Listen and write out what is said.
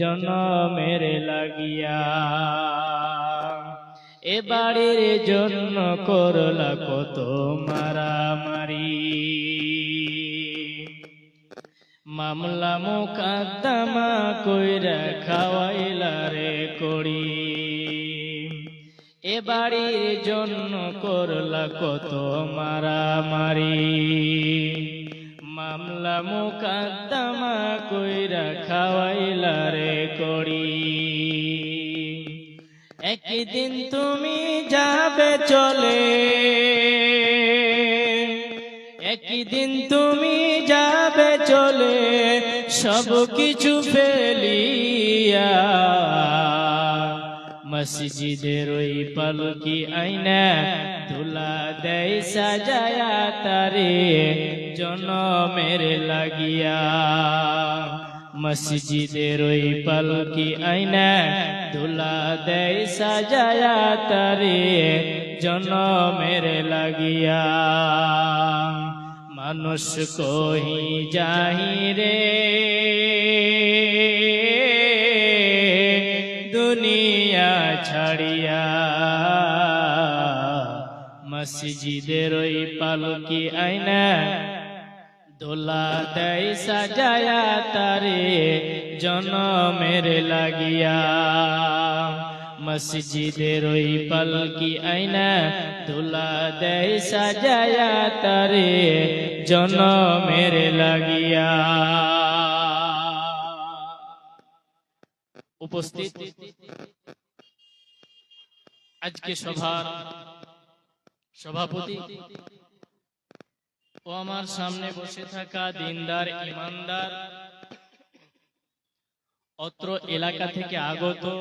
জনমের লাগিয়া। এ বাড়ির জন্য করলা কত মারামারি, মামলা মুকদ্দমা কইরা খাওয়াইলা রে করি। এ বাড়ির জন্য করলা কত মারামারি, মামলা মুকদ্দমা কইরা খাওয়াইলা রে করি। একদিন তুমি যাবে চলে, একদিন তুমি যাবে চলে, সব কিছু ফেলিয়া। মসজিদের ওই পালকি আইনা দুলা দেয় সাজায়া তারে জনমের লাগিয়া। মসজিদের ওই পালকি আইনা দুলা দেয় সাজায়া তারে জনমের লাগিয়া। মানুষ কহি যাহি রে দুনিয়া ছাড়িয়া, মসজিদের ওই পালকি আইনা দোলা দেয় সাজায়া তারে জনমের লাগিয়া। মসজিদের ওই পালকি আইনা দোলা দেয় সাজায়া তারে জনমের লাগিয়া। উপস্থিত আজকে সভার সভাপতি ও আমার সামনে বসে থাকা দিনদার ইমানদার, অত্র এলাকা থেকে আগত